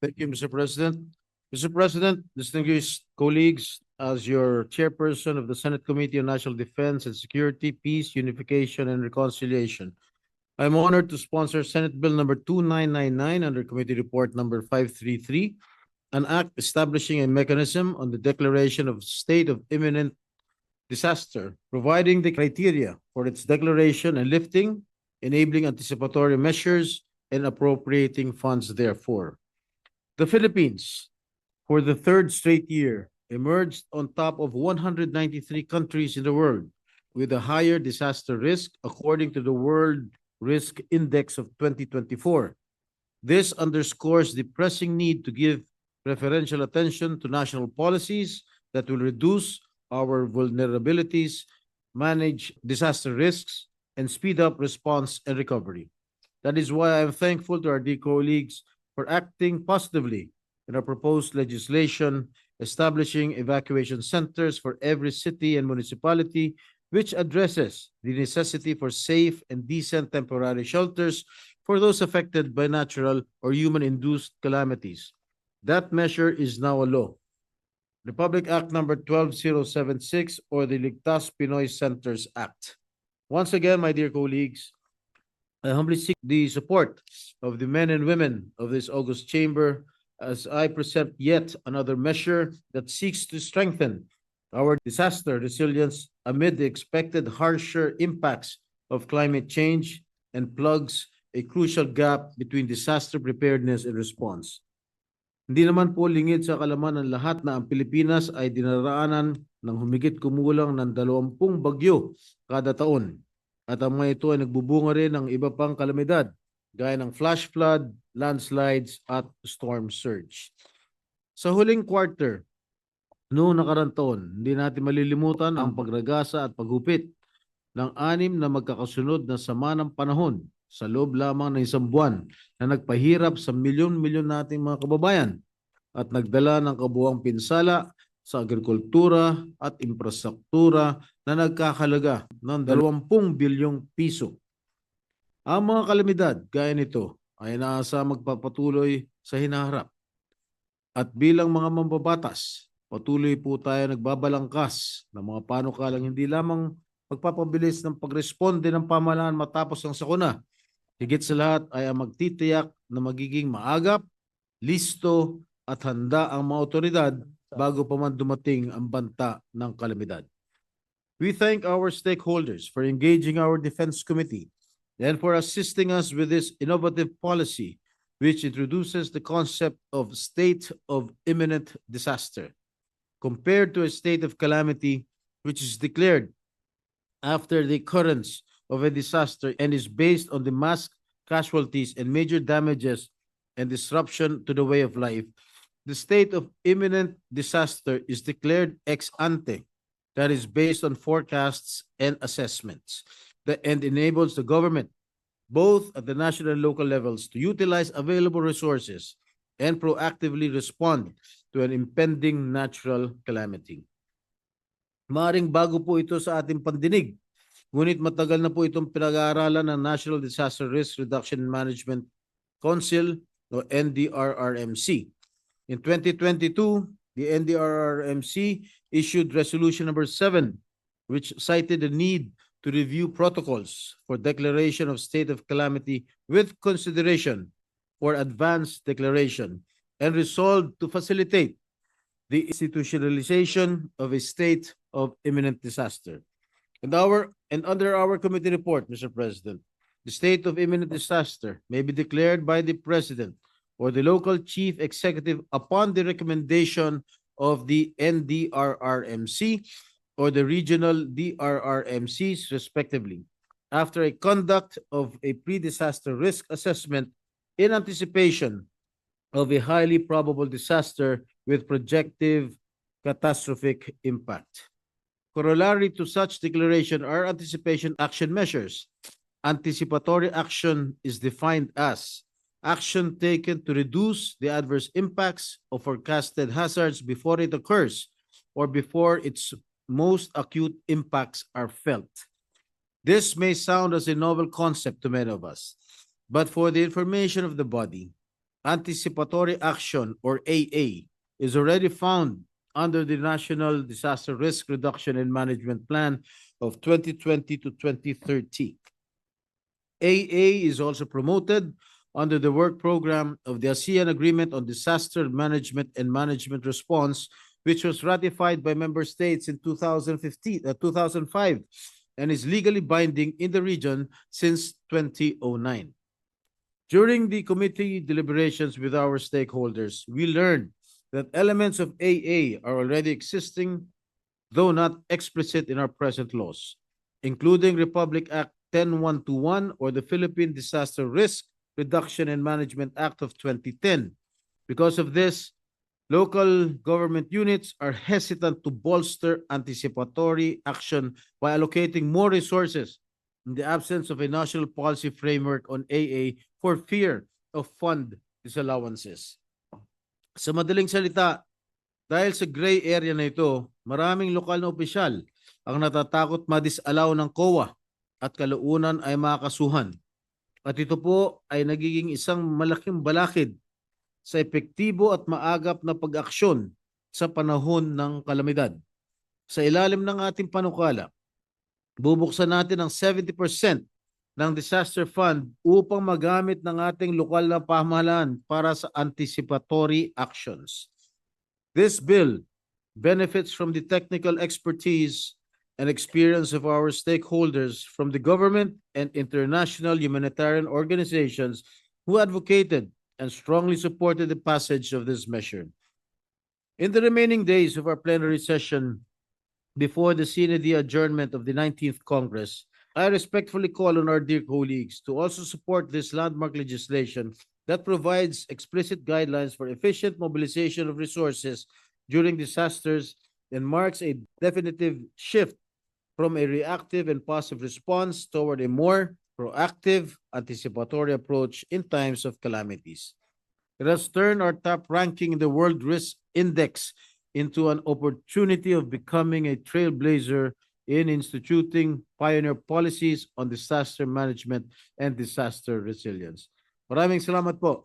Thank you, Mr. President. Mr. President, distinguished colleagues, as your chairperson of the Senate Committee on National Defense and Security, Peace, Unification, and Reconciliation, I'm honored to sponsor Senate Bill number 2999 under Committee Report number 533, an act establishing a mechanism on the declaration of state of imminent disaster, providing the criteria for its declaration and lifting, enabling anticipatory measures, and appropriating funds therefore. The Philippines, for the third straight year, emerged on top of 193 countries in the world with a higher disaster risk according to the World Risk Index of 2024. This underscores the pressing need to give preferential attention to national policies that will reduce our vulnerabilities, manage disaster risks, and speed up response and recovery. That is why I am thankful to our dear colleagues for acting positively in our proposed legislation establishing evacuation centers for every city and municipality, which addresses the necessity for safe and decent temporary shelters for those affected by natural or human-induced calamities. That measure is now a law. Republic Act number 12076 or the Ligtas Pinoy Centers Act. Once again, my dear colleagues, I humbly seek the support of the men and women of this august chamber as I present yet another measure that seeks to strengthen our disaster resilience amid the expected harsher impacts of climate change and plugs a crucial gap between disaster preparedness and response. Hindi naman po lingid sa kalaman ng lahat na ang Pilipinas ay dinaraanan ng humigit kumulang ng 20 bagyo kada taon. At ang mga ito ay nagbubunga rin ng iba pang kalamidad gaya ng flash flood, landslides at storm surge. Sa huling quarter, noong nakarang taon, hindi natin malilimutan ang pagragasa at paghupit ng 6 na magkakasunod na sama ng panahon sa loob lamang ng isang buwan na nagpahirap sa milyon-milyon nating mga kababayan at nagdala ng kabuuang pinsala sa agrikultura at infrastruktura na nagkakahalaga ng 20 bilyong piso. Ang mga kalamidad gaya nito ay inaasa magpapatuloy sa hinaharap. At bilang mga mambabatas, patuloy po tayo nagbabalangkas ng mga panukalang hindi lamang magpapabilis ng pagresponde ng pamahalaan matapos ang sakuna. Higit sa lahat ay ang magtitiyak na magiging maagap, listo at handa ang mga otoridad bago pa man dumating ang banta ng kalamidad. We thank our stakeholders for engaging our Defense Committee and for assisting us with this innovative policy which introduces the concept of state of imminent disaster compared to a state of calamity which is declared after the occurrence of a disaster and is based on the mass casualties and major damages and disruption to the way of life. The state of imminent disaster is declared ex ante, that is based on forecasts and assessments, and enables the government, both at the national and local levels, to utilize available resources and proactively respond to an impending natural calamity. Maaring bago po ito sa ating pandinig, ngunit matagal na po itong pinag-aaralan ng National Disaster Risk Reduction and Management Council o NDRRMC. In 2022, the NDRRMC issued Resolution number 7, which cited the need to review protocols for declaration of state of calamity with consideration for advanced declaration and resolved to facilitate the institutionalization of a state of imminent disaster. And under our committee report, Mr. President, the state of imminent disaster may be declared by the President or the local chief executive upon the recommendation of the NDRRMC or the regional DRRMCs respectively, after a conduct of a pre-disaster risk assessment in anticipation of a highly probable disaster with projective catastrophic impact. Corollary to such declaration are anticipation action measures. Anticipatory action is defined as action taken to reduce the adverse impacts of forecasted hazards before it occurs or before its most acute impacts are felt. This may sound as a novel concept to many of us, but for the information of the body, Anticipatory Action, or AA, is already found under the National Disaster Risk Reduction and Management Plan of 2020 to 2030. AA is also promoted under the work program of the ASEAN Agreement on Disaster Management and Management Response, which was ratified by member states in 2005 and is legally binding in the region since 2009. During the committee deliberations with our stakeholders, we learned that elements of AA are already existing, though not explicit in our present laws, including Republic Act 10121 or the Philippine Disaster Risk Reduction and Management Act of 2010. Because of this, local government units are hesitant to bolster anticipatory action by allocating more resources in the absence of a national policy framework on AA for fear of fund disallowances. Sa madaling salita, dahil sa gray area na ito, maraming lokal na opisyal ang natatakot madisalaw ng COA at kalaunan ay makakasuhan. At ito po ay nagiging isang malaking balakid sa epektibo at maagap na pag-aksyon sa panahon ng kalamidad. Sa ilalim ng ating panukala, bubuksan natin ang 70% ng disaster fund upang magamit ng ating lokal na pamahalaan para sa anticipatory actions. This bill benefits from the technical expertise and experience of our stakeholders from the government and international humanitarian organizations who advocated and strongly supported the passage of this measure. In the remaining days of our plenary session before the Senate adjournment of the 19th Congress, I respectfully call on our dear colleagues to also support this landmark legislation that provides explicit guidelines for efficient mobilization of resources during disasters and marks a definitive shift from a reactive and passive response toward a more proactive, anticipatory approach in times of calamities. It has turned our top ranking in the World Risk Index into an opportunity of becoming a trailblazer in instituting pioneer policies on disaster management and disaster resilience. Maraming salamat po.